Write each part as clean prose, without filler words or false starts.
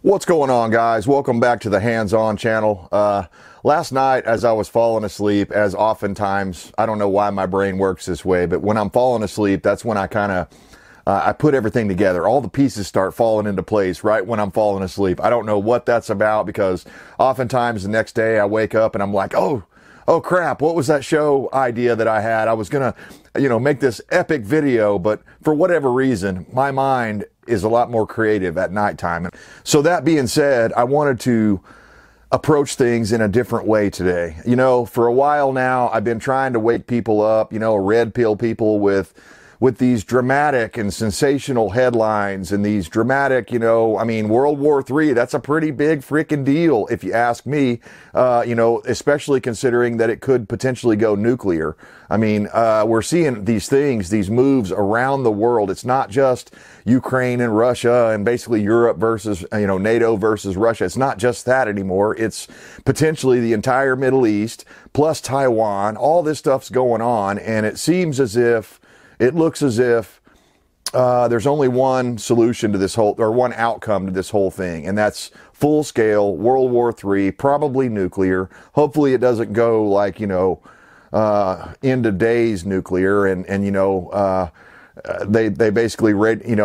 What's going on, guys? Welcome back to the Hands-On channel. Last night, as I was falling asleep, as oftentimes, I don't know why my brain works this way, but when I'm falling asleep, that's when I kind of, I put everything together. All the pieces start falling into place right when I'm falling asleep. I don't know what that's about, because oftentimes the next day I wake up and I'm like, oh crap, what was that show idea that I had? I was gonna, make this epic video, but for whatever reason, my mind is a lot more creative at nighttime. So that being said, I wanted to approach things in a different way today. For a while now, I've been trying to wake people up, red pill people with these dramatic and sensational headlines and these dramatic, World War III, that's a pretty big freaking deal, if you ask me, especially considering that it could potentially go nuclear. We're seeing these things, these moves around the world. It's not just Ukraine and Russia and basically Europe versus, NATO versus Russia. It's not just that anymore. It's potentially the entire Middle East plus Taiwan. All this stuff's going on, and it looks as if there's only one solution to this one outcome to this whole thing, and that's full-scale World War III, probably nuclear. Hopefully it doesn't go like, end of days nuclear, and they basically,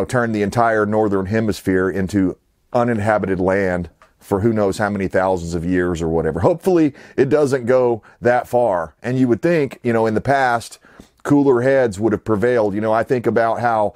turn the entire northern hemisphere into uninhabited land for who knows how many thousands of years or whatever. Hopefully it doesn't go that far. And you would think, in the past, cooler heads would have prevailed. I think about how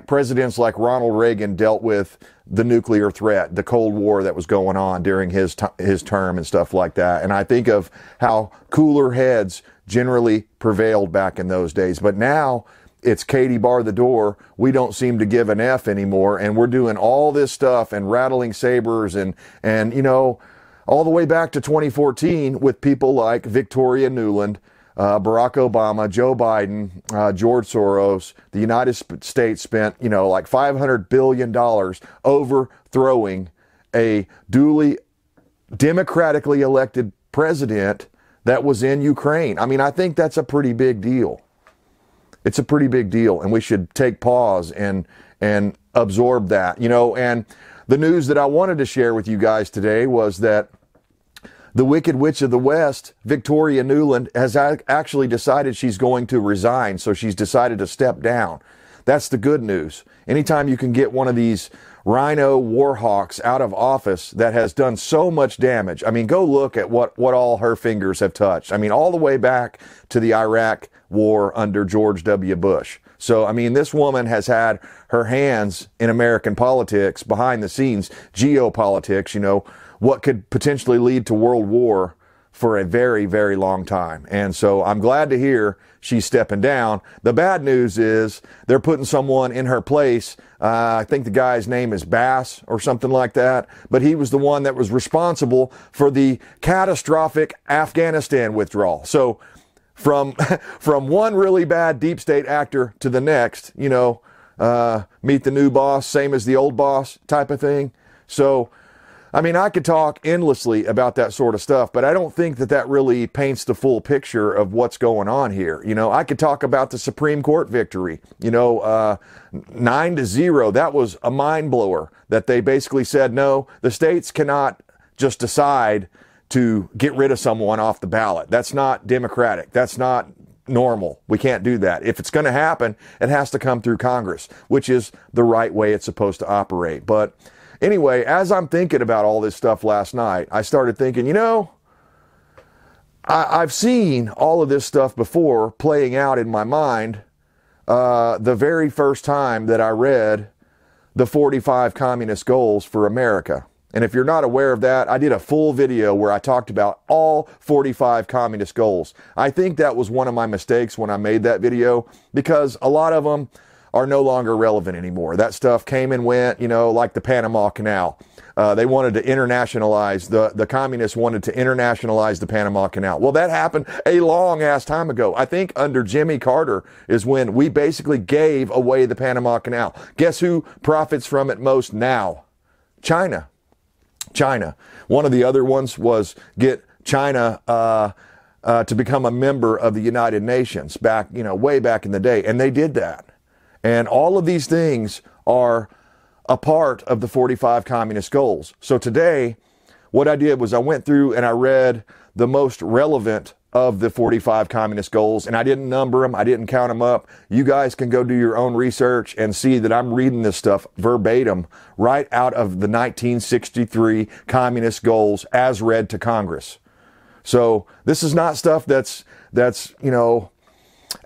presidents like Ronald Reagan dealt with the nuclear threat, the Cold War that was going on during his term and stuff like that. And I think of how cooler heads generally prevailed back in those days. But now it's Katie bar the door. We don't seem to give an F anymore. And we're doing all this stuff and rattling sabers and all the way back to 2014 with people like Victoria Nuland, Barack Obama, Joe Biden, George Soros. The United States spent, like $500 billion overthrowing a duly democratically elected president that was in Ukraine. I think that's a pretty big deal. It's a pretty big deal, and we should take pause and absorb that, And the news that I wanted to share with you guys today was that the Wicked Witch of the West, Victoria Nuland, has actually decided she's going to resign. So she's decided to step down. That's the good news. Anytime you can get one of these rhino war hawks out of office that has done so much damage. Go look at what all her fingers have touched. All the way back to the Iraq war under George W. Bush. So, this woman has had her hands in American politics, behind the scenes, geopolitics, what could potentially lead to world war for a very, very long time. And so I'm glad to hear she's stepping down. The bad news is they're putting someone in her place. I think the guy's name is Bass or something like that. But he was the one that was responsible for the catastrophic Afghanistan withdrawal. So from one really bad deep state actor to the next, meet the new boss, same as the old boss type of thing. So I could talk endlessly about that sort of stuff, but I don't think that really paints the full picture of what's going on here. I could talk about the Supreme Court victory, 9-0. That was a mind blower, that they basically said, no, the states cannot just decide to get rid of someone off the ballot. That's not democratic. That's not normal. We can't do that. If it's going to happen, it has to come through Congress, which is the right way it's supposed to operate. But anyway, as I'm thinking about all this stuff last night, I started thinking, I've seen all of this stuff before playing out in my mind the very first time that I read the 45 Communist Goals for America. And if you're not aware of that, I did a full video where I talked about all 45 communist goals. I think that was one of my mistakes when I made that video, because a lot of them are no longer relevant anymore. That stuff came and went, like the Panama Canal. They wanted to internationalize, the communists wanted to internationalize the Panama Canal. Well, that happened a long ass time ago. I think under Jimmy Carter is when we basically gave away the Panama Canal. Guess who profits from it most now? China. One of the other ones was get China to become a member of the United Nations back, way back in the day. And they did that. And all of these things are a part of the 45 communist goals. So today, what I did was I went through and I read the most relevant of the 45 communist goals, and I didn't number them. I didn't count them up. You guys can go do your own research and see that I'm reading this stuff verbatim right out of the 1963 communist goals as read to Congress. So this is not stuff that's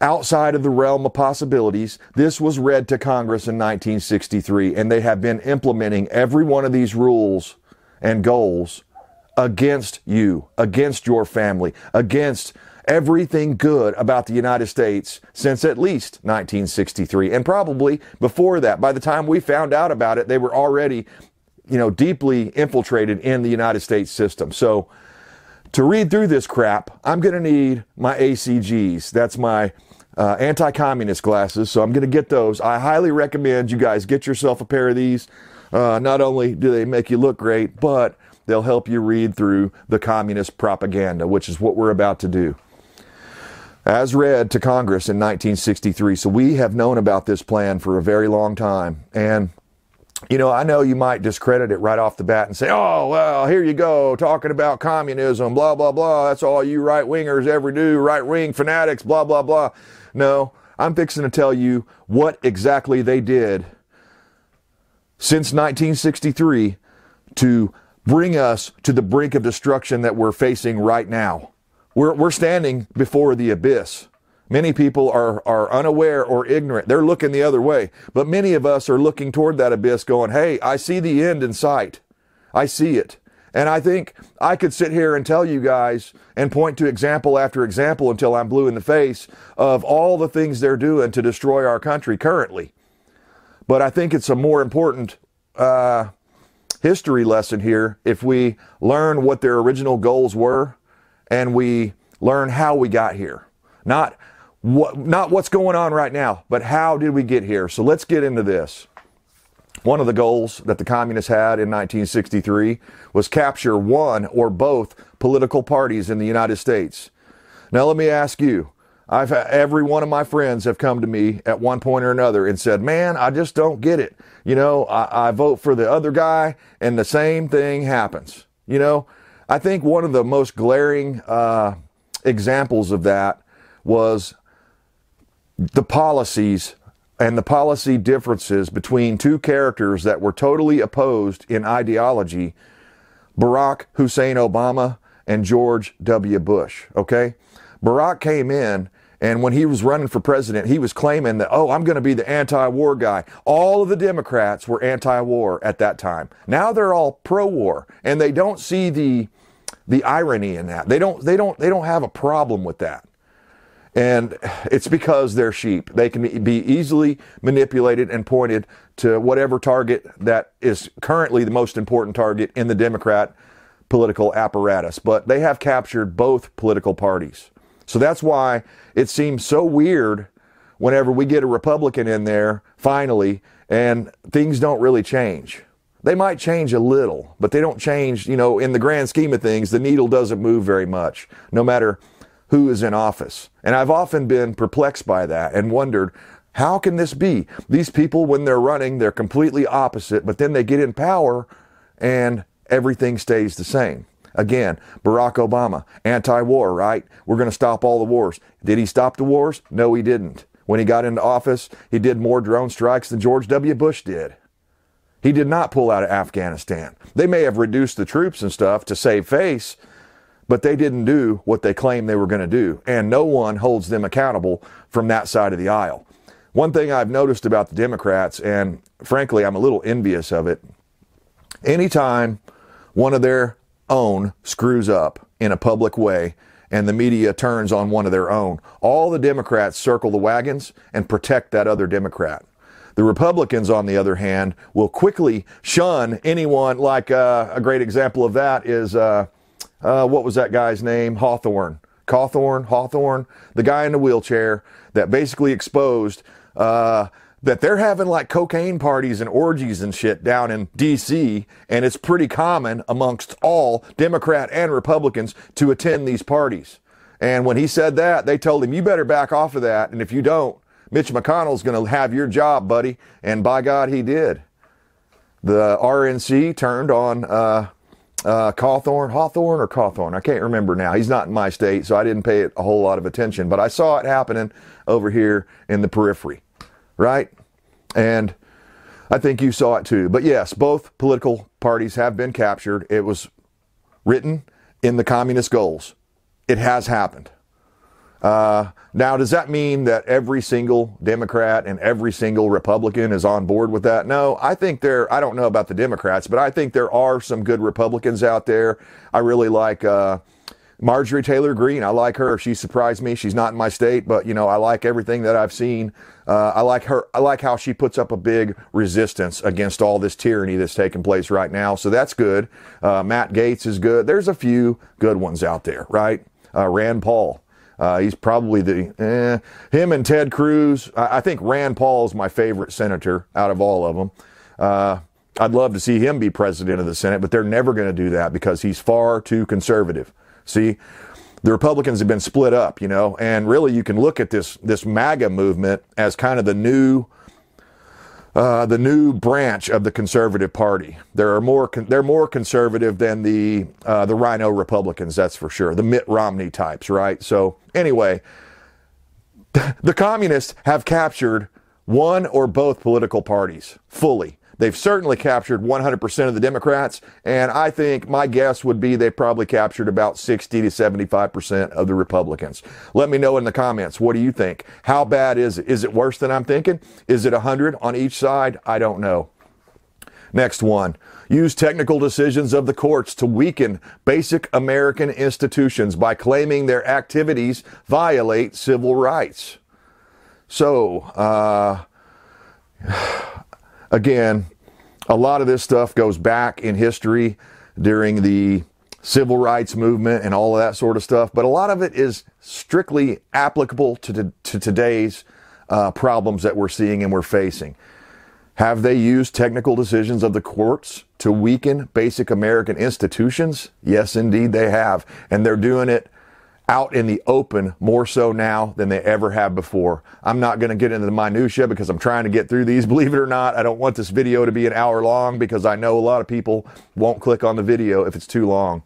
outside of the realm of possibilities. This was read to Congress in 1963, and they have been implementing every one of these rules and goals against you, against your family, against everything good about the United States since at least 1963, and probably before that. By the time we found out about it, they were already, deeply infiltrated in the United States system. So to read through this crap, I'm going to need my ACGs. That's my anti-communist glasses, so I'm going to get those. I highly recommend you guys get yourself a pair of these. Not only do they make you look great, but they'll help you read through the communist propaganda, which is what we're about to do. As read to Congress in 1963. So we have known about this plan for a very long time. And, I know you might discredit it right off the bat and say, oh, well, here you go, talking about communism, blah, blah, blah. That's all you right-wingers ever do, right-wing fanatics, blah, blah, blah. No, I'm fixing to tell you what exactly they did since 1963 to bring us to the brink of destruction that we're facing right now. We're standing before the abyss. Many people are unaware or ignorant. They're looking the other way. But many of us are looking toward that abyss going, hey, I see the end in sight. I see it. And I think I could sit here and tell you guys and point to example after example until I'm blue in the face of all the things they're doing to destroy our country currently. But I think it's a more important history lesson here if we learn what their original goals were and we learn how we got here. Not what's going on right now, but how did we get here? So let's get into this. One of the goals that the communists had in 1963 was capture one or both political parties in the United States. Now let me ask you, every one of my friends have come to me at one point or another and said, man, I just don't get it. I vote for the other guy and the same thing happens. I think one of the most glaring examples of that was the policies and the policy differences between two characters that were totally opposed in ideology, Barack Hussein Obama and George W. Bush, okay? Barack came in, and when he was running for president, he was claiming that, oh, I'm going to be the anti-war guy. All of the Democrats were anti-war at that time. Now they're all pro-war, and they don't see the irony in that. They don't have a problem with that. And it's because they're sheep. They can be easily manipulated and pointed to whatever target that is currently the most important target in the Democrat political apparatus. But they have captured both political parties. So that's why it seems so weird whenever we get a Republican in there, finally, and things don't really change. They might change a little, but they don't change, in the grand scheme of things, the needle doesn't move very much, no matter who is in office. And I've often been perplexed by that and wondered, how can this be? These people, when they're running, they're completely opposite, but then they get in power and everything stays the same. Again, Barack Obama, anti-war, right? We're going to stop all the wars. Did he stop the wars? No, he didn't. When he got into office, he did more drone strikes than George W. Bush did. He did not pull out of Afghanistan. They may have reduced the troops and stuff to save face, but they didn't do what they claimed they were going to do. And no one holds them accountable from that side of the aisle. One thing I've noticed about the Democrats, and frankly, I'm a little envious of it, anytime one of their own screws up in a public way and the media turns on one of their own, all the Democrats circle the wagons and protect that other Democrat. The Republicans, on the other hand, will quickly shun anyone. Like a great example of that is, what was that guy's name? Hawthorne, the guy in the wheelchair that basically exposed that they're having like cocaine parties and orgies and shit down in D.C., and it's pretty common amongst all Democrat and Republicans to attend these parties. And when he said that, they told him, you better back off of that, and if you don't, Mitch McConnell's going to have your job, buddy. And by God, he did. the RNC turned on Cawthorn. I can't remember now. He's not in my state, so I didn't pay it a whole lot of attention. But I saw it happening over here in the periphery, right? And I think you saw it too. But yes, both political parties have been captured. It was written in the communist goals. It has happened. Now, does that mean that every single Democrat and every single Republican is on board with that? No, I think I don't know about the Democrats, but I think there are some good Republicans out there. I really like Marjorie Taylor Greene. I like her. She surprised me. She's not in my state, but, you know, I like everything that I've seen. I like her. I like how she puts up a big resistance against all this tyranny that's taking place right now. So that's good. Matt Gaetz is good. There's a few good ones out there, right? Rand Paul. He's probably him and Ted Cruz. I think Rand Paul is my favorite senator out of all of them. I'd love to see him be president of the Senate, but they're never going to do that because he's far too conservative. See, the Republicans have been split up, you know, and really you can look at this MAGA movement as kind of the new branch of the conservative party. They're more conservative than the Rhino Republicans, that's for sure. The Mitt Romney types, right? So anyway, the communists have captured one or both political parties fully. They've certainly captured 100% of the Democrats, and I think my guess would be they probably captured about 60 to 75% of the Republicans. Let me know in the comments. What do you think? How bad is it? Is it worse than I'm thinking? Is it 100 on each side? I don't know. Next one. Use technical decisions of the courts to weaken basic American institutions by claiming their activities violate civil rights. So, again, a lot of this stuff goes back in history during the civil rights movement and all of that sort of stuff, but a lot of it is strictly applicable to today's problems that we're seeing and we're facing. Have they used technical decisions of the courts to weaken basic American institutions? Yes, indeed they have, and they're doing it out in the open more so now than they ever have before. I'm not going to get into the minutia because I'm trying to get through these. Believe it or not, I don't want this video to be an hour long because I know a lot of people won't click on the video if it's too long.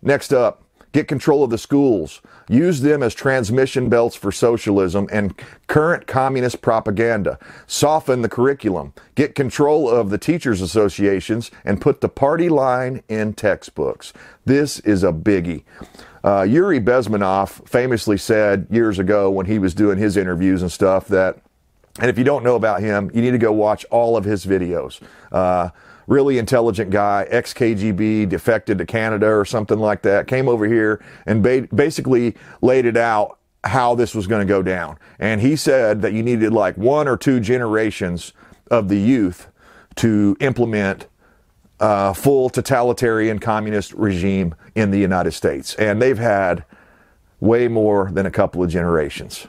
Next up, get control of the schools. Use them as transmission belts for socialism and current communist propaganda. Soften the curriculum. Get control of the teachers' associations and put the party line in textbooks. This is a biggie. Yuri Bezmenov famously said years ago when he was doing his interviews and stuff that, and if you don't know about him, you need to go watch all of his videos. Really intelligent guy, ex-KGB, defected to Canada or something like that, came over here and basically laid it out how this was going to go down. And he said that you needed like 1 or 2 generations of the youth to implement full totalitarian communist regime in the United States. And they've had way more than a couple of generations.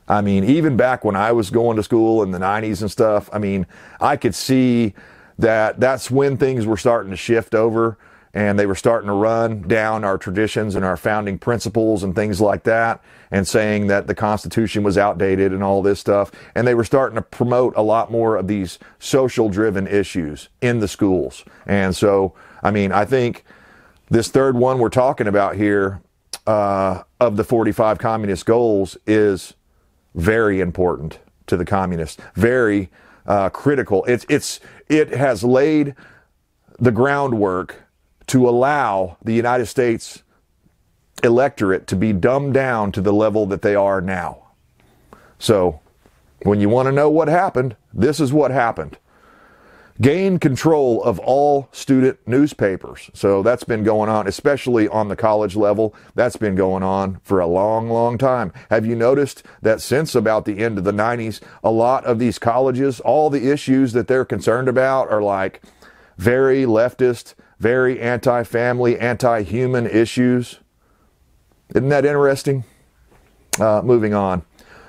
I mean, even back when I was going to school in the 90s and stuff, I mean, I could see that that's when things were starting to shift over and they were starting to run down our traditions and our founding principles and things like that, and saying that the Constitution was outdated and all this stuff. And they were starting to promote a lot more of these social-driven issues in the schools. And so, I mean, I think this third one we're talking about here of the 45 communist goals is very important to the communists, very critical. It has laid the groundwork to allow the United States electorate to be dumbed down to the level that they are now. So, when you want to know what happened, this is what happened. Gain control of all student newspapers. So that's been going on, especially on the college level. That's been going on for a long, long time. Have you noticed that since about the end of the 90s, a lot of these colleges, all the issues that they're concerned about are like very leftist, very anti-family, anti-human issues? Isn't that interesting? Moving on.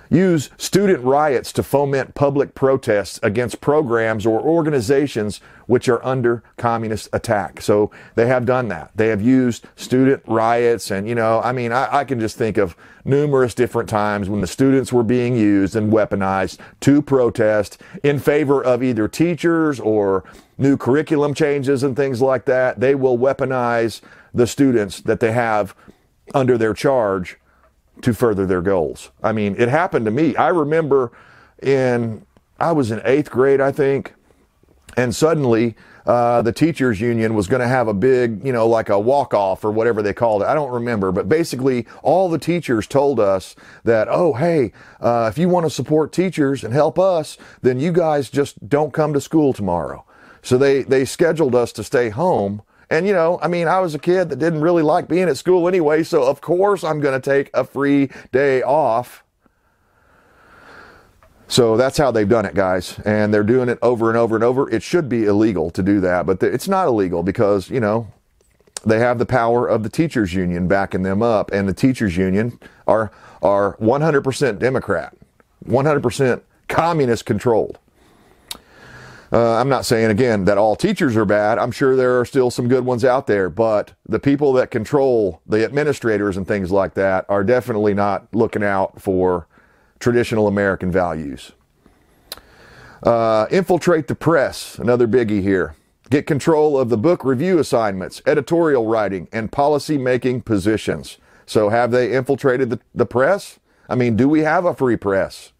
use student riots to foment public protests against programs or organizations which are under communist attack. So they have done that. They have used student riots, and, I can just think of numerous different times when the students were being used and weaponized to protest in favor of either teachers or new curriculum changes and things like that. They will weaponize the students that they have under their charge to further their goals. I mean, it happened to me. I remember I was in 8th grade, I think, and suddenly the teachers union was going to have a big, like a walk-off or whatever they called it. I don't remember, but basically all the teachers told us that, oh, hey, if you want to support teachers and help us, then you guys just don't come to school tomorrow. So they scheduled us to stay home. And, I was a kid that didn't really like being at school anyway, so of course I'm going to take a free day off. So that's how they've done it, guys. And they're doing it over and over and over. It should be illegal to do that, but it's not illegal because, they have the power of the teachers union backing them up. And the teachers union are 100% Democrat, 100% communist controlled. I'm not saying, again, that all teachers are bad. I'm sure there are still some good ones out there, but the people that control, the administrators and things like that, are definitely not looking out for traditional American values. Infiltrate the press, another biggie here. Get control of the book review assignments, editorial writing, and policy-making positions. So have they infiltrated the press? I mean, do we have a free press?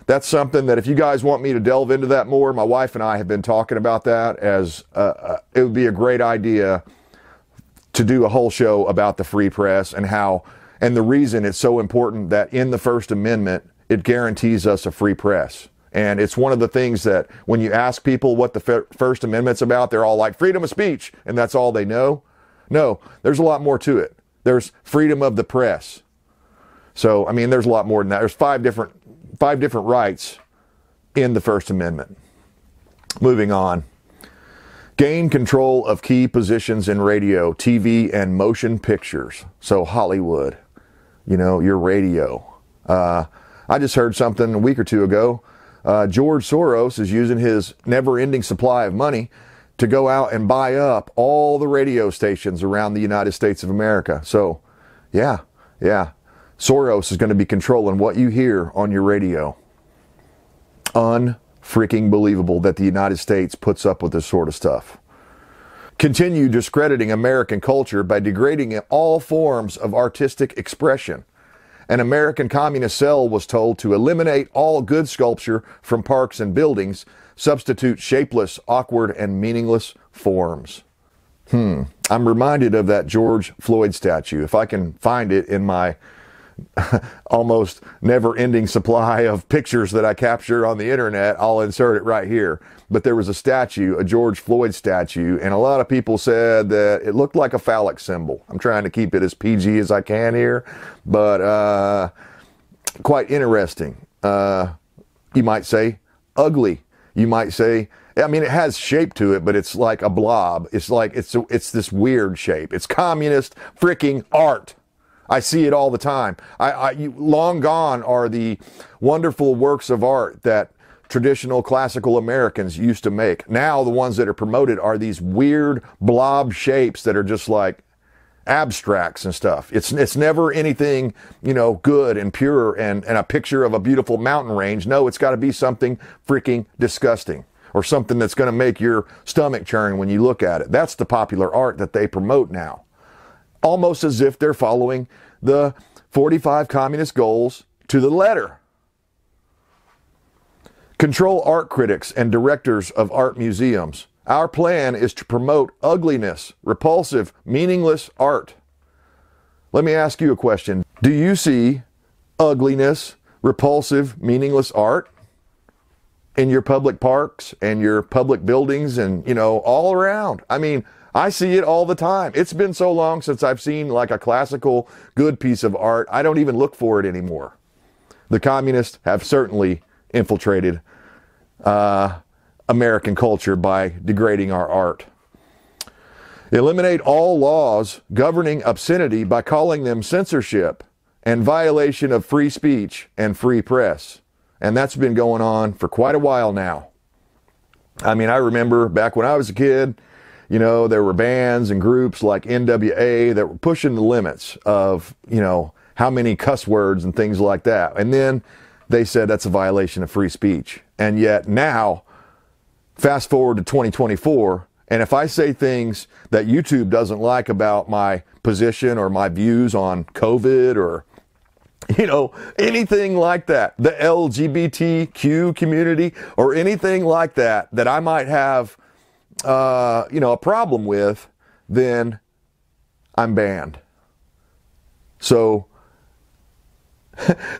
That's something that if you guys want me to delve into that more, my wife and I have been talking about that as it would be a great idea to do a whole show about the free press and the reason it's so important that in the First Amendment, it guarantees us a free press. And it's one of the things that when you ask people what the First Amendment's about, they're all like freedom of speech, and that's all they know. No, there's a lot more to it. There's freedom of the press. So, I mean, there's a lot more than that. There's five different rights in the First Amendment. Moving on. Gain control of key positions in radio, TV, and motion pictures. So Hollywood, your radio. I just heard something a week or two ago. George Soros is using his never-ending supply of money to go out and buy up all the radio stations around the United States of America. So, yeah. Soros is going to be controlling what you hear on your radio. Unfreaking believable that the United States puts up with this sort of stuff. Continue discrediting American culture by degrading all forms of artistic expression. An American communist cell was told to eliminate all good sculpture from parks and buildings, substitute shapeless, awkward, and meaningless forms. I'm reminded of that George Floyd statue. If I can find it in my almost never-ending supply of pictures that I capture on the internet, I'll insert it right here. But there was a statue, a George Floyd statue, and a lot of people said that it looked like a phallic symbol. I'm trying to keep it as PG as I can here, but quite interesting. You might say ugly. You might say, I mean, it has shape to it, but it's like a blob. It's like it's this weird shape. It's communist freaking art. I see it all the time. Long gone are the wonderful works of art that traditional classical Americans used to make. Now the ones that are promoted are these weird blob shapes that are just like abstracts and stuff. It's never anything, good and pure and a picture of a beautiful mountain range. No, it's got to be something freaking disgusting or something that's going to make your stomach churn when you look at it. That's the popular art that they promote now. Almost as if they're following the 45 communist goals to the letter. Control art critics and directors of art museums. Our plan is to promote ugliness, repulsive, meaningless art. Let me ask you a question. Do you see ugliness, repulsive, meaningless art in your public parks and your public buildings and, all around? I mean, I see it all the time. It's been so long since I've seen like a classical good piece of art. I don't even look for it anymore. The communists have certainly infiltrated American culture by degrading our art. Eliminate all laws governing obscenity by calling them censorship. and violation of free speech and free press. And that's been going on for quite a while now. I mean, I remember back when I was a kid, you know, there were bands and groups like NWA that were pushing the limits of, you know, how many cuss words and things like that. And then they said that's a violation of free speech. And yet now, fast forward to 2024, and if I say things that YouTube doesn't like about my position or my views on COVID or, you know, anything like that, the LGBTQ community or anything like that, that I might have, you know, a problem with, then I'm banned. So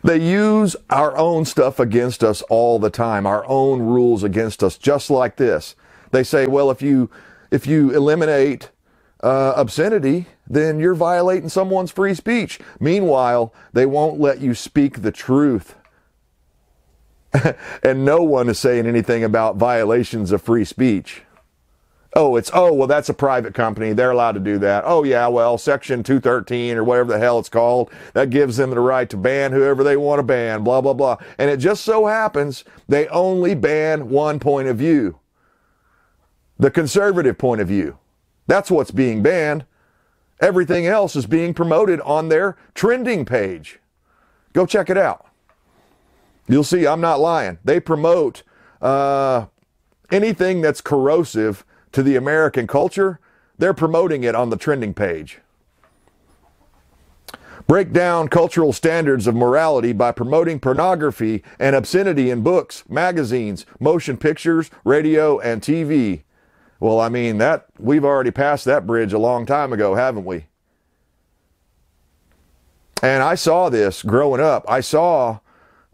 they use our own stuff against us all the time, our own rules against us, just like this. They say, well, if you eliminate obscenity, then you're violating someone's free speech. Meanwhile, they won't let you speak the truth. And no one is saying anything about violations of free speech. Oh, well, that's a private company. They're allowed to do that. Oh, yeah, well, Section 213 or whatever the hell it's called, that gives them the right to ban whoever they want to ban, blah, blah, blah. And it just so happens they only ban one point of view, the conservative point of view. That's what's being banned. Everything else is being promoted on their trending page. Go check it out. You'll see I'm not lying. They promote anything that's corrosive to the American culture. They're promoting it on the trending page. Break down cultural standards of morality by promoting pornography and obscenity in books, magazines, motion pictures, radio, and TV. Well, I mean, that we've already passed that bridge a long time ago, haven't we? And I saw this growing up. I saw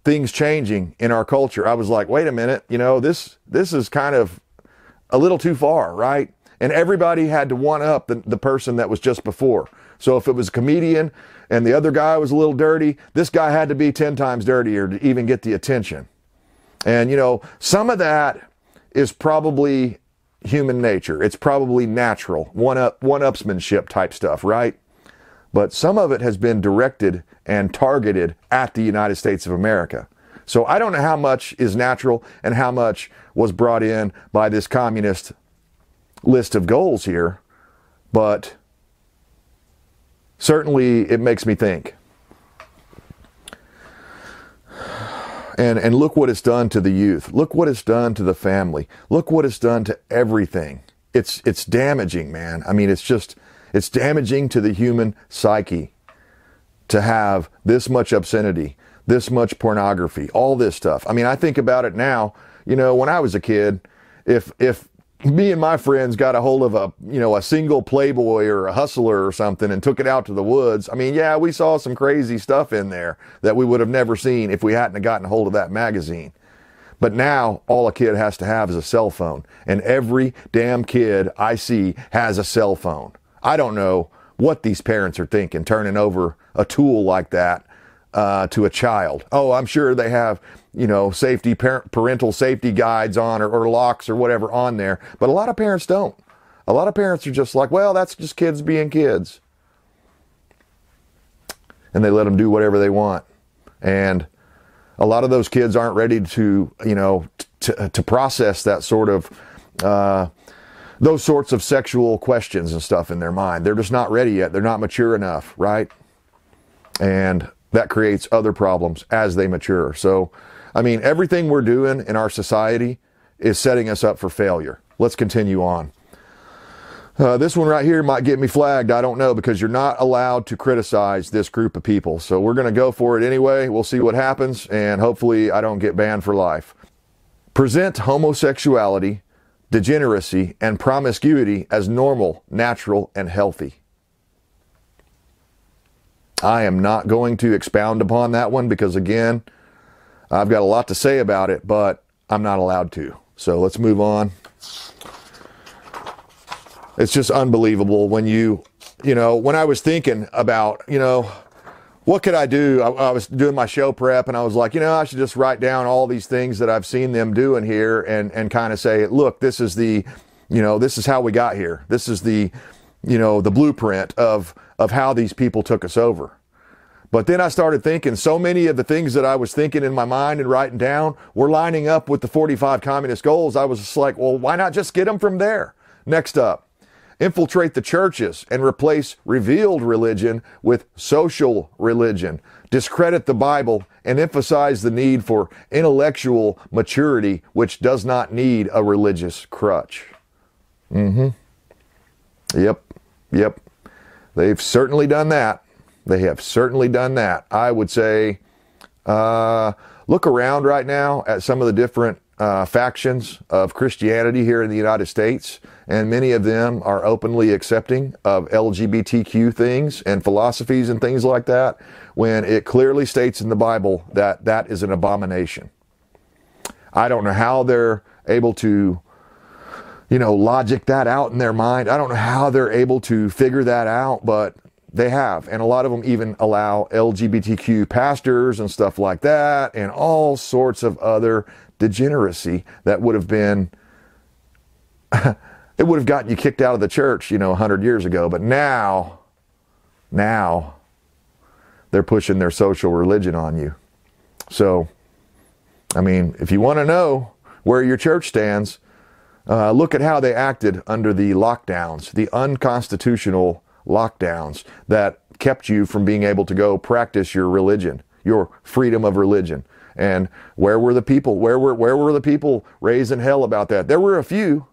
things changing in our culture. I was like, wait a minute, you know, this is kind of a little too far, right? And everybody had to one up the person that was just before. So if it was a comedian and the other guy was a little dirty, this guy had to be 10 times dirtier to even get the attention. And, you know, some of that is probably human nature. It's probably natural, one-upsmanship type stuff, right? But some of it has been directed and targeted at the United States of America. So I don't know how much is natural and how much was brought in by this communist list of goals here, but certainly it makes me think. And look what it's done to the youth. Look what it's done to the family. Look what it's done to everything. It's damaging, man. I mean, it's damaging to the human psyche to have this much obscenity, this much pornography, all this stuff. I mean, I think about it now, you know, when I was a kid, if me and my friends got a hold of a single Playboy or a Hustler or something and took it out to the woods, I mean, yeah, we saw some crazy stuff in there that we would have never seen if we hadn't gotten a hold of that magazine. But now all a kid has to have is a cell phone, and every damn kid I see has a cell phone. I don't know what these parents are thinking, turning over a tool like that to a child. Oh, I'm sure they have, you know, parental safety guides on or locks or whatever on there. But a lot of parents don't. A lot of parents are just like, well, that's just kids being kids. And they let them do whatever they want. And a lot of those kids aren't ready to, you know, to process that sort of, those sorts of sexual questions and stuff in their mind. They're just not ready yet. They're not mature enough, right? And that creates other problems as they mature. So, I mean, everything we're doing in our society is setting us up for failure. Let's continue on. This one right here might get me flagged. I don't know, because you're not allowed to criticize this group of people. So we're going to go for it anyway. We'll see what happens, and hopefully I don't get banned for life. Present homosexuality, degeneracy, and promiscuity as normal, natural, and healthy. I am not going to expound upon that one because, again, I've got a lot to say about it, but I'm not allowed to. So let's move on. It's just unbelievable when when I was thinking about, what could I do? I was doing my show prep, and I was like, I should just write down all these things that I've seen them doing here and kind of say, look, this is this is how we got here. This is the blueprint of how these people took us over. But then I started thinking so many of the things that I was thinking in my mind and writing down were lining up with the 45 communist goals. I was just like, well, why not just get them from there? Next up, infiltrate the churches and replace revealed religion with social religion. Discredit the Bible and emphasize the need for intellectual maturity, which does not need a religious crutch. Yep. They've certainly done that. They have certainly done that. I would say, look around right now at some of the different factions of Christianity here in the United States, and many of them are openly accepting of LGBTQ things and philosophies and things like that, when it clearly states in the Bible that that is an abomination. I don't know how they're able to, logic that out in their mind. I don't know how they're able to figure that out, but they have. And a lot of them even allow LGBTQ pastors and stuff like that, and all sorts of other degeneracy that would have been, it would have gotten you kicked out of the church, 100 years ago. But now they're pushing their social religion on you. So, if you want to know where your church stands, look at how they acted under the lockdowns, the unconstitutional lockdowns that kept you from being able to go practice your religion, your freedom of religion. And where were the people? Where were the people raising hell about that? There were a few,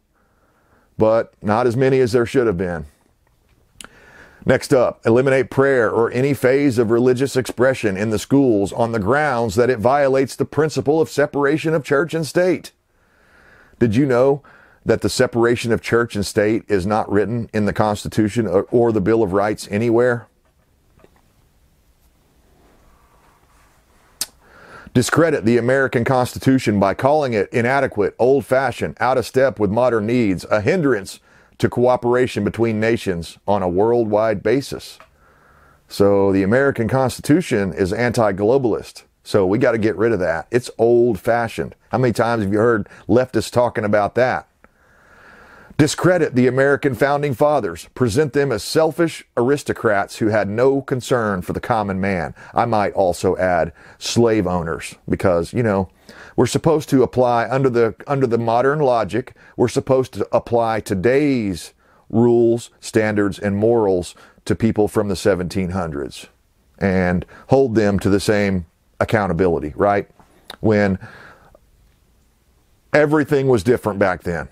but not as many as there should have been. Next up, eliminate prayer or any phase of religious expression in the schools on the grounds that it violates the principle of separation of church and state. Did you know that the separation of church and state is not written in the Constitution or the Bill of Rights anywhere? Discredit the American Constitution by calling it inadequate, old-fashioned, out of step with modern needs, a hindrance to cooperation between nations on a worldwide basis. So the American Constitution is anti-globalist. So we got to get rid of that. It's old-fashioned. How many times have you heard leftists talking about that? Discredit the American founding fathers. Present them as selfish aristocrats who had no concern for the common man. I might also add slave owners, because, we're supposed to apply under the modern logic. We're supposed to apply today's rules, standards, and morals to people from the 1700s and hold them to the same accountability, right? When everything was different back then.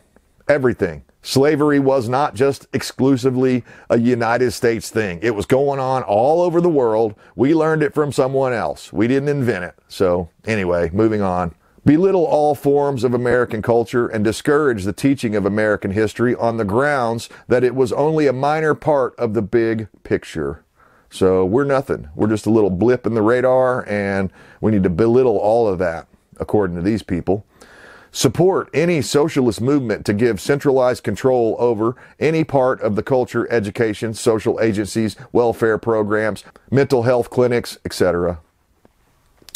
Everything. Slavery was not just exclusively a United States thing. It was going on all over the world. We learned it from someone else. We didn't invent it. So anyway, moving on. Belittle all forms of American culture and discourage the teaching of American history on the grounds that it was only a minor part of the big picture. So we're nothing. We're just a little blip in the radar, and we need to belittle all of that, according to these people. Support any socialist movement to give centralized control over any part of the culture, education, social agencies, welfare programs, mental health clinics, etc.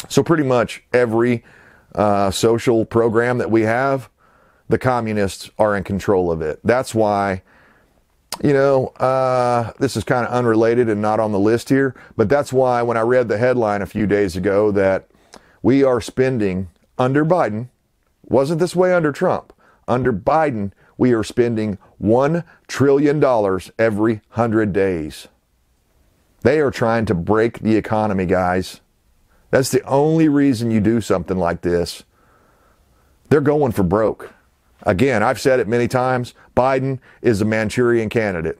So pretty much every social program that we have, the communists are in control of it. That's why, this is kind of unrelated and not on the list here, but that's why when I read the headline a few days ago that we are spending, under Biden, wasn't this way under Trump. Under Biden, we are spending $1 trillion every 100 days. They are trying to break the economy, guys. That's the only reason you do something like this. They're going for broke. Again, I've said it many times, Biden is a Manchurian candidate.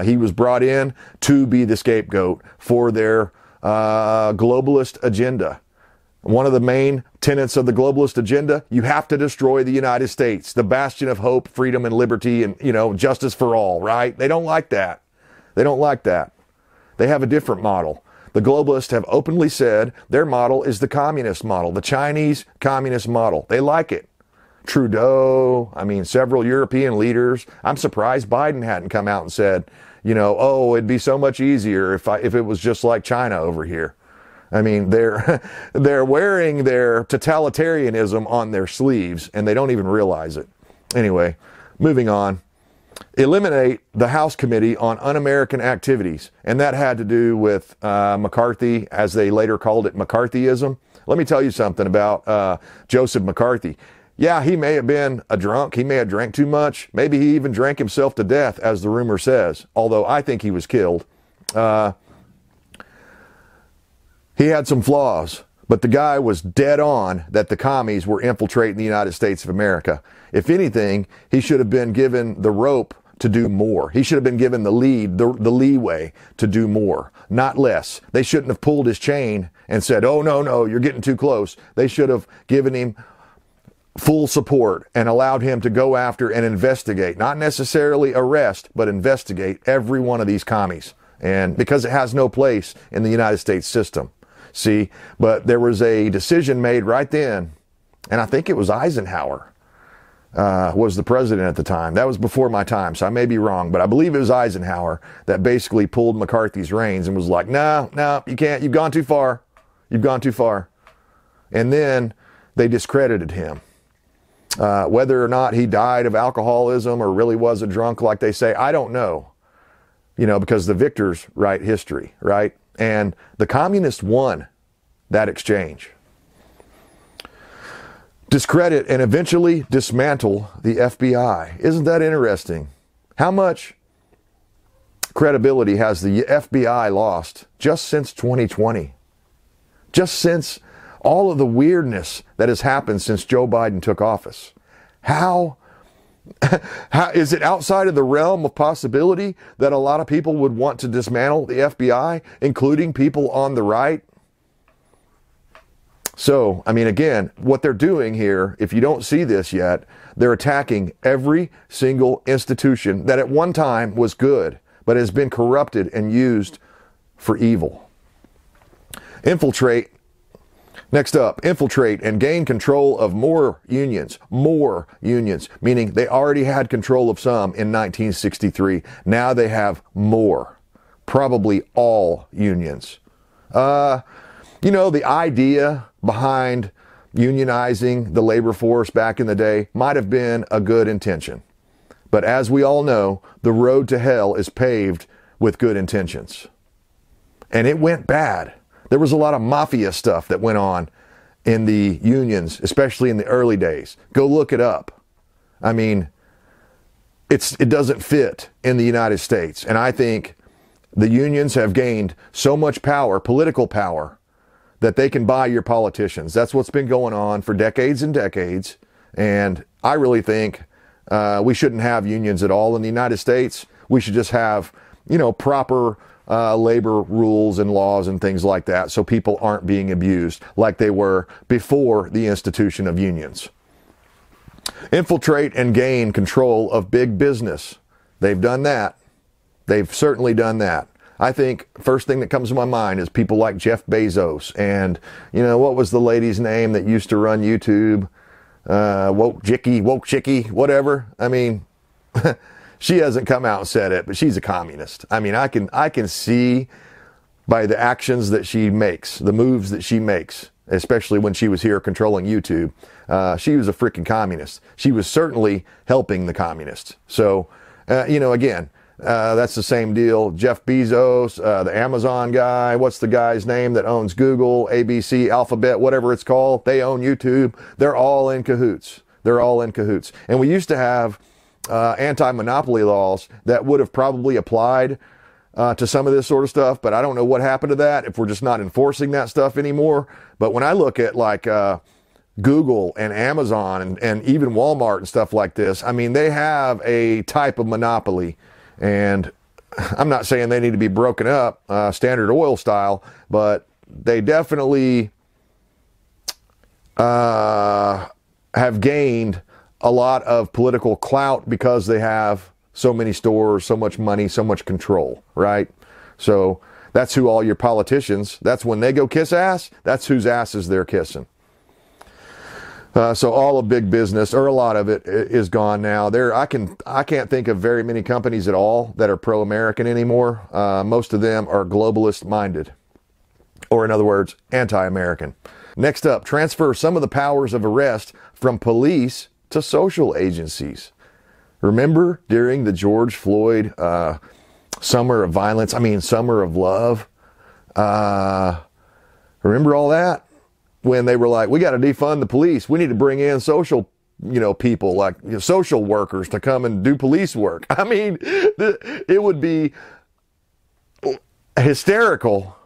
He was brought in to be the scapegoat for their globalist agenda. One of the main tenets of the globalist agenda, you have to destroy the United States, the bastion of hope, freedom, and liberty, and, justice for all, right? They don't like that. They don't like that. They have a different model. The globalists have openly said their model is the communist model, the Chinese communist model. They like it. Trudeau, several European leaders. I'm surprised Biden hadn't come out and said, it'd be so much easier if it was just like China over here. They're wearing their totalitarianism on their sleeves, and they don't even realize it. Anyway, moving on. eliminate the House Committee on Un-American Activities. And that had to do with McCarthy, as they later called it, McCarthyism. Let me tell you something about Joseph McCarthy. Yeah, he may have been a drunk. He may have drank too much. Maybe he even drank himself to death, as the rumor says, although I think he was killed. He had some flaws, but the guy was dead on that the commies were infiltrating the United States of America. If anything, he should have been given the rope to do more. He should have been given the lead, the leeway to do more, not less. They shouldn't have pulled his chain and said, oh, no, you're getting too close. They should have given him full support and allowed him to go after and investigate, not necessarily arrest, but investigate every one of these commies. And because it has no place in the United States system. See, but there was a decision made right then, and I think it was Eisenhower was the president at the time. That was before my time, so I may be wrong, but I believe it was Eisenhower that basically pulled McCarthy's reins and was like, no, you can't. You've gone too far. You've gone too far. And then they discredited him. Whether or not he died of alcoholism or really was a drunk like they say, I don't know. You know, because the victors write history, right? And the communists won that exchange. Discredit and eventually dismantle the FBI. Isn't that interesting? How much credibility has the FBI lost just since 2020? Just since all of the weirdness that has happened since Joe Biden took office. How is it outside of the realm of possibility that a lot of people would want to dismantle the FBI, including people on the right? So, I mean, again, what they're doing here, if you don't see this yet, they're attacking every single institution that at one time was good, but has been corrupted and used for evil. Next up, infiltrate and gain control of more unions, meaning they already had control of some in 1963. Now they have more, probably all unions. You know, the idea behind unionizing the labor force back in the day might have been a good intention. But as we all know, the road to hell is paved with good intentions. And it went bad. There was a lot of mafia stuff that went on in the unions, especially in the early days. Go look it up. I mean, it doesn't fit in the United States. And I think the unions have gained so much power, political power, that they can buy your politicians. That's what's been going on for decades and decades. And I really think we shouldn't have unions at all in the United States. We should just have, you know, proper labor rules and laws and things like that, so people aren't being abused like they were before the institution of unions. Infiltrate and gain control of big business. They've done that. They've certainly done that. I think first thing that comes to my mind is people like Jeff Bezos and, you know, what was the lady's name that used to run YouTube? Woke Chicky, whatever. I mean, she hasn't come out and said it, but she's a communist. I mean, I can see by the actions that she makes, the moves that she makes, especially when she was here controlling YouTube. She was a freaking communist. She was certainly helping the communists. So, you know, again, that's the same deal. Jeff Bezos, the Amazon guy, what's the guy's name that owns Google, ABC, Alphabet, whatever it's called. They own YouTube. They're all in cahoots. They're all in cahoots. And we used to have anti-monopoly laws that would have probably applied to some of this sort of stuff, but I don't know what happened to that, if we're just not enforcing that stuff anymore. But when I look at like Google and Amazon and even Walmart and stuff like this, I mean, they have a type of monopoly, and I'm not saying they need to be broken up Standard Oil style, but they definitely have gained a lot of political clout because they have so many stores, so much money, so much control, right? So that's who all your politicians, that's when they go kiss ass, that's whose asses they're kissing. So all of big business, or a lot of it, is gone now. I can't think of very many companies at all that are pro-American anymore. Most of them are globalist minded, or in other words, anti-American. Next up, transfer some of the powers of arrest from police to social agencies. Remember during the George Floyd summer of violence, summer of love? Remember all that? When they were like, we got to defund the police. We need to bring in social, people like social workers to come and do police work. It would be hysterical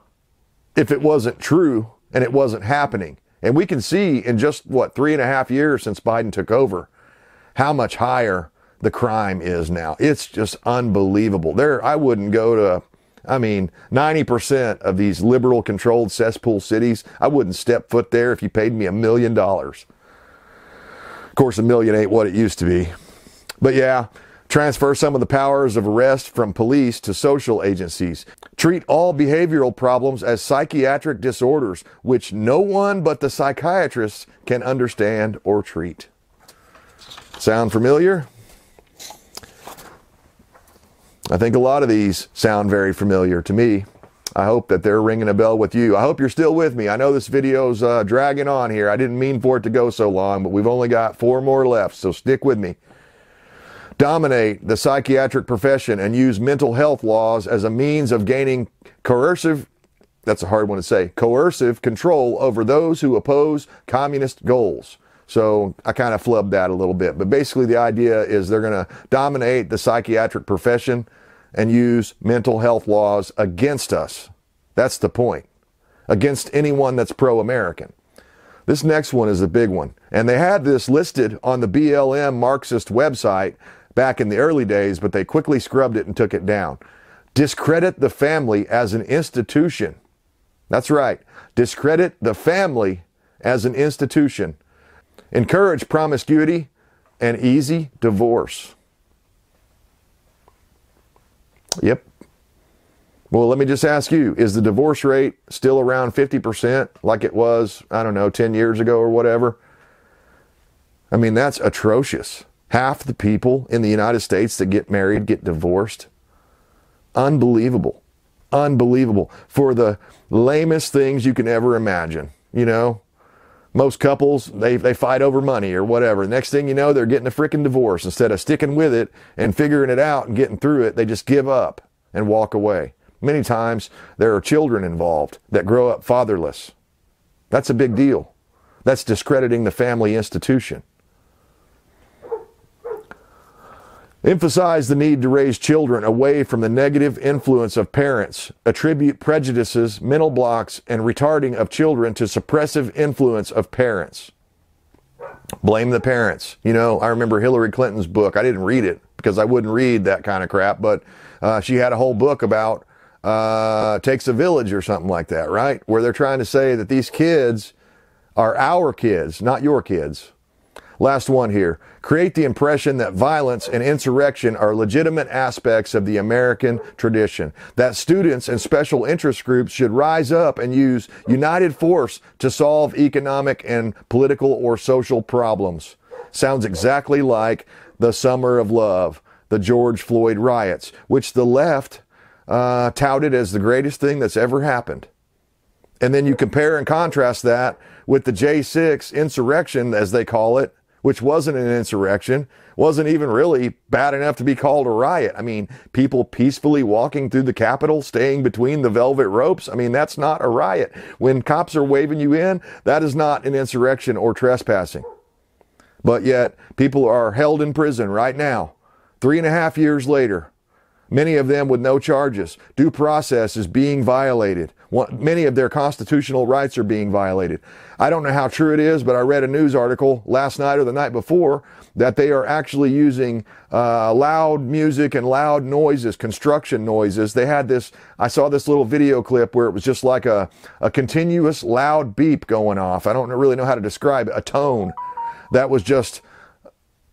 if it wasn't true and it wasn't happening. And we can see in just, 3.5 years since Biden took over, how much higher the crime is now. It's just unbelievable. I wouldn't go to, 90% of these liberal controlled cesspool cities, I wouldn't step foot there if you paid me $1 million. Of course, $1 million ain't what it used to be. But yeah, transfer some of the powers of arrest from police to social agencies. Treat all behavioral problems as psychiatric disorders, which no one but the psychiatrists can understand or treat. Sound familiar? I think a lot of these sound very familiar to me. I hope that they're ringing a bell with you. I hope you're still with me. I know this video's dragging on here. I didn't mean for it to go so long, but we've only got 4 more left, so stick with me. Dominate the psychiatric profession and use mental health laws as a means of gaining coercive, that's a hard one to say, coercive control over those who oppose communist goals. So I kind of flubbed that a little bit. But basically the idea is they're going to dominate the psychiatric profession and use mental health laws against us. That's the point. Against anyone that's pro-American. This next one is a big one. And they had this listed on the BLM Marxist website back in the early days, but they quickly scrubbed it and took it down. Discredit the family as an institution. That's right. Discredit the family as an institution. Encourage promiscuity and easy divorce. Yep. Well, let me just ask you, is the divorce rate still around 50% like it was, 10 years ago or whatever? That's atrocious. Half the people in the United States that get married get divorced. Unbelievable. Unbelievable. For the lamest things you can ever imagine, Most couples, they fight over money or whatever. Next thing you know, they're getting a freaking divorce. Instead of sticking with it and figuring it out and getting through it, they just give up and walk away. Many times, there are children involved that grow up fatherless. That's a big deal. That's discrediting the family institution. Emphasize the need to raise children away from the negative influence of parents. Attribute prejudices, mental blocks, and retarding of children to suppressive influence of parents. Blame the parents. I remember Hillary Clinton's book. I didn't read it because I wouldn't read that kind of crap, but she had a whole book about Takes a Village or something like that, right? Where they're trying to say that these kids are our kids, not your kids. Last one here. Create the impression that violence and insurrection are legitimate aspects of the American tradition. That students and special interest groups should rise up and use united force to solve economic and political or social problems. Sounds exactly like the Summer of Love, the George Floyd riots, which the left touted as the greatest thing that's ever happened. And then you compare and contrast that with the J6 insurrection, as they call it, which wasn't an insurrection, wasn't even really bad enough to be called a riot. People peacefully walking through the Capitol, staying between the velvet ropes. That's not a riot. When cops are waving you in, that is not an insurrection or trespassing. But yet, people are held in prison right now, 3.5 years later. Many of them with no charges. Due process is being violated. Many of their constitutional rights are being violated. I don't know how true it is, but I read a news article last night or the night before that they are actually using loud music and loud noises, construction noises. They had this, I saw this little video clip where it was just like a continuous loud beep going off. I don't really know how to describe it, a tone that was just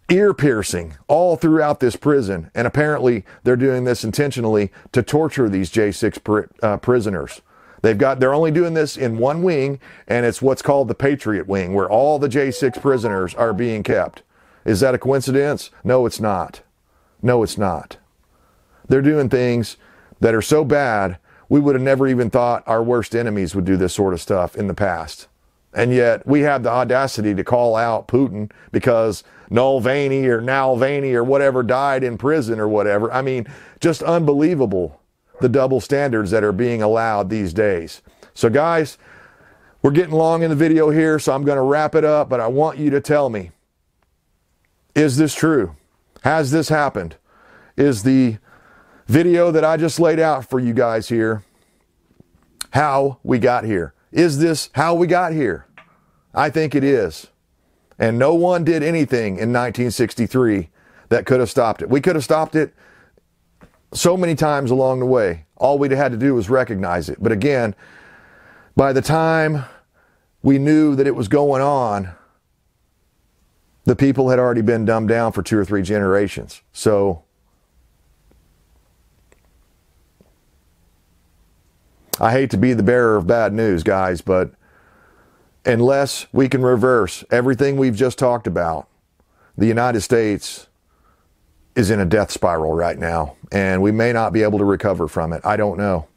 ear-piercing all throughout this prison. And apparently they're doing this intentionally to torture these J6 prisoners. They're only doing this in one wing, and it's what's called the Patriot Wing, where all the J6 prisoners are being kept. Is that a coincidence? No, it's not. No, it's not. They're doing things that are so bad, we would have never even thought our worst enemies would do this sort of stuff in the past. And yet we have the audacity to call out Putin because Navalny or Navalny or whatever died in prison or whatever. I mean, just unbelievable, the double standards that are being allowed these days. So guys, we're getting long in the video here, so I'm going to wrap it up, but I want you to tell me, is this true? Has this happened? Is the video that I just laid out for you guys here how we got here? Is this how we got here? I think it is. And no one did anything in 1963 that could have stopped it. We could have stopped it so many times along the way. All we'd had to do was recognize it. But again, by the time we knew that it was going on, the people had already been dumbed down for 2 or 3 generations. So I hate to be the bearer of bad news, guys, but unless we can reverse everything we've just talked about, the United States is in a death spiral right now, and we may not be able to recover from it. I don't know.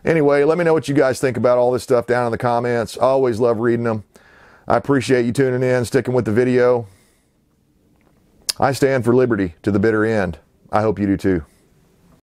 Anyway, let me know what you guys think about all this stuff down in the comments. I always love reading them. I appreciate you tuning in, sticking with the video. I stand for liberty to the bitter end. I hope you do too.